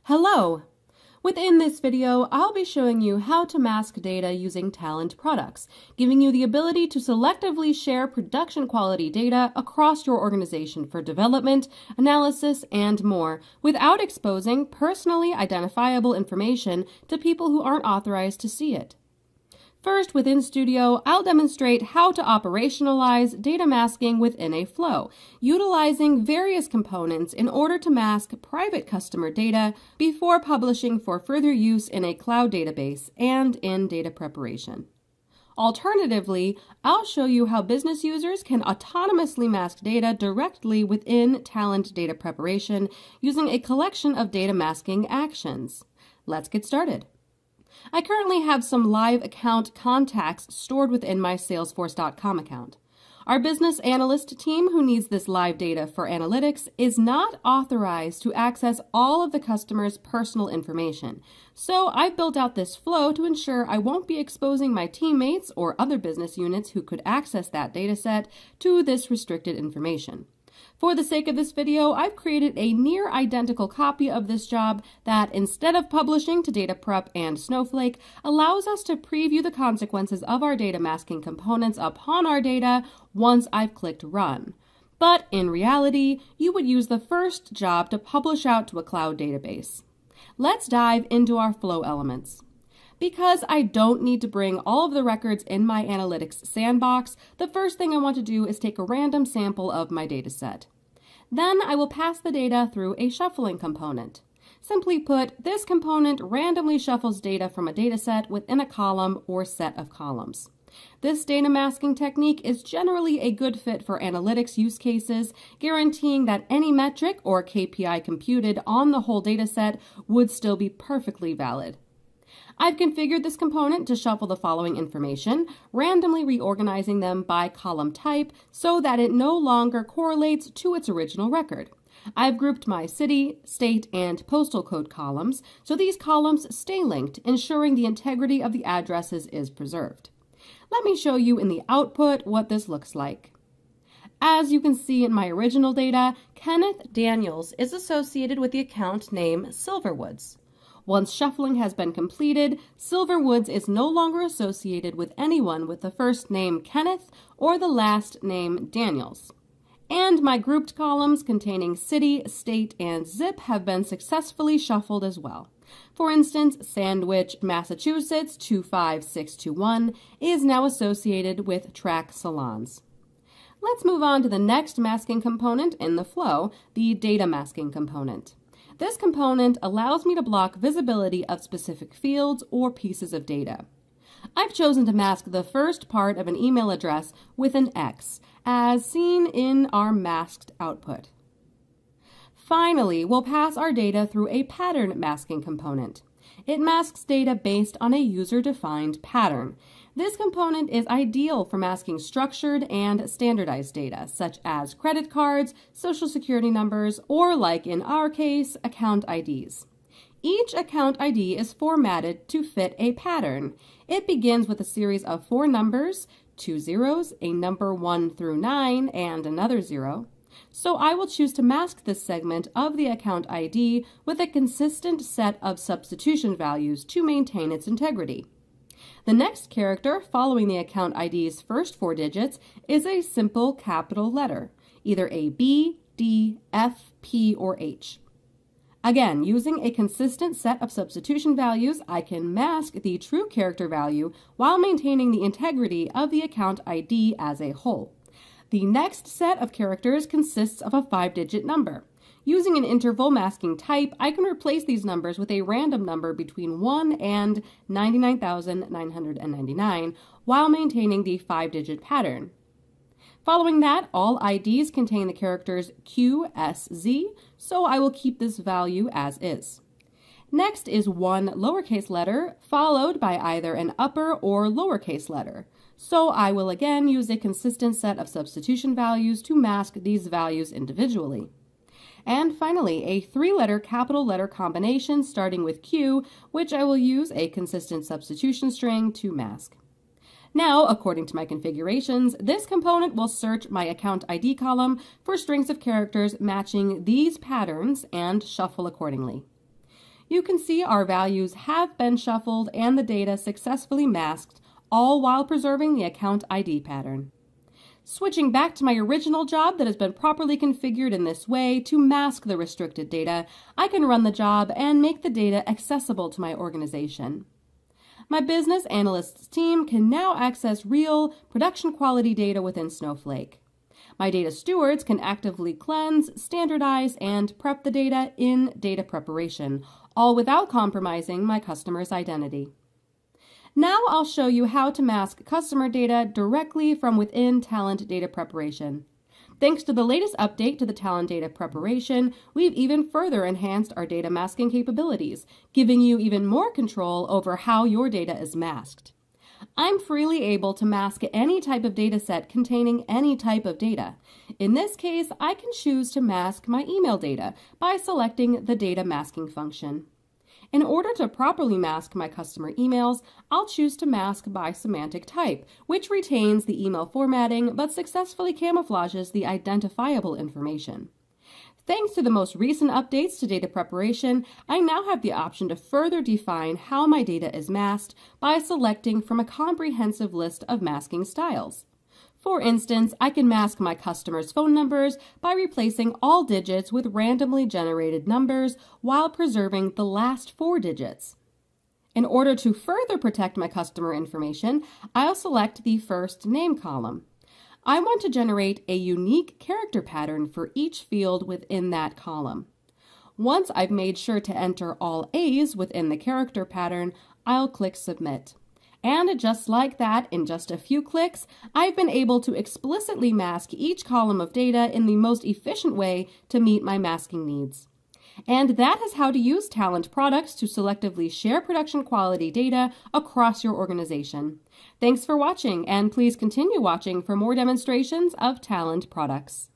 Hello! Within this video, I'll be showing you how to mask data using Talend Products, giving you the ability to selectively share production quality data across your organization for development, analysis, and more, without exposing personally identifiable information to people who aren't authorized to see it. First, within Studio, I'll demonstrate how to operationalize data masking within a flow, utilizing various components in order to mask private customer data before publishing for further use in a cloud database and in data preparation. Alternatively, I'll show you how business users can autonomously mask data directly within Talend data preparation using a collection of data masking actions. Let's get started. I currently have some live account contacts stored within my Salesforce.com account. Our business analyst team, who needs this live data for analytics, is not authorized to access all of the customer's personal information. So I've built out this flow to ensure I won't be exposing my teammates or other business units who could access that data set to this restricted information. For the sake of this video, I've created a near identical copy of this job that, instead of publishing to Data Prep and Snowflake, allows us to preview the consequences of our data masking components upon our data once I've clicked Run. But in reality, you would use the first job to publish out to a cloud database. Let's dive into our flow elements. Because I don't need to bring all of the records in my analytics sandbox, the first thing I want to do is take a random sample of my dataset. Then I will pass the data through a shuffling component. Simply put, this component randomly shuffles data from a dataset within a column or set of columns. This data masking technique is generally a good fit for analytics use cases, guaranteeing that any metric or KPI computed on the whole dataset would still be perfectly valid. I've configured this component to shuffle the following information, randomly reorganizing them by column type so that it no longer correlates to its original record. I've grouped my city, state, and postal code columns so these columns stay linked, ensuring the integrity of the addresses is preserved. Let me show you in the output what this looks like. As you can see in my original data, Kenneth Daniels is associated with the account name Silverwoods. Once shuffling has been completed, Silverwoods is no longer associated with anyone with the first name Kenneth or the last name Daniels. And my grouped columns containing city, state, and zip have been successfully shuffled as well. For instance, Sandwich, Massachusetts 25621 is now associated with Track Salons. Let's move on to the next masking component in the flow, the data masking component. This component allows me to block visibility of specific fields or pieces of data. I've chosen to mask the first part of an email address with an X, as seen in our masked output. Finally, we'll pass our data through a pattern masking component. It masks data based on a user-defined pattern. This component is ideal for masking structured and standardized data, such as credit cards, social security numbers, or, like in our case, account IDs. Each account ID is formatted to fit a pattern. It begins with a series of 4 numbers, 2 zeros, a number 1 through 9, and another 0. So I will choose to mask this segment of the account ID with a consistent set of substitution values to maintain its integrity. The next character following the account ID's first 4 digits is a simple capital letter, either a B, D, F, P, or H. Again, using a consistent set of substitution values, I can mask the true character value while maintaining the integrity of the account ID as a whole. The next set of characters consists of a 5-digit number. Using an interval masking type, I can replace these numbers with a random number between 1 and 99,999 while maintaining the 5-digit pattern. Following that, all IDs contain the characters Q, S, Z, so I will keep this value as is. Next is one lowercase letter, followed by either an upper or lowercase letter. So I will again use a consistent set of substitution values to mask these values individually. And finally, a 3-letter capital letter combination starting with Q, which I will use a consistent substitution string to mask. Now, according to my configurations, this component will search my account ID column for strings of characters matching these patterns and shuffle accordingly. You can see our values have been shuffled and the data successfully masked, all while preserving the account ID pattern. Switching back to my original job that has been properly configured in this way to mask the restricted data, I can run the job and make the data accessible to my organization. My business analysts team can now access real, production quality data within Snowflake. My data stewards can actively cleanse, standardize, and prep the data in data preparation, all without compromising my customer's identity. Now I'll show you how to mask customer data directly from within Talend Data Preparation. Thanks to the latest update to the Talend Data Preparation, we've even further enhanced our data masking capabilities, giving you even more control over how your data is masked. I'm freely able to mask any type of data set containing any type of data. In this case, I can choose to mask my email data by selecting the data masking function. In order to properly mask my customer emails, I'll choose to mask by semantic type, which retains the email formatting but successfully camouflages the identifiable information. Thanks to the most recent updates to data preparation, I now have the option to further define how my data is masked by selecting from a comprehensive list of masking styles. For instance, I can mask my customers' phone numbers by replacing all digits with randomly generated numbers while preserving the last 4 digits. In order to further protect my customer information, I'll select the first name column. I want to generate a unique character pattern for each field within that column. Once I've made sure to enter all A's within the character pattern, I'll click Submit. And just like that, in just a few clicks, I've been able to explicitly mask each column of data in the most efficient way to meet my masking needs. And that is how to use Talend Products to selectively share production quality data across your organization. Thanks for watching, and please continue watching for more demonstrations of Talend Products.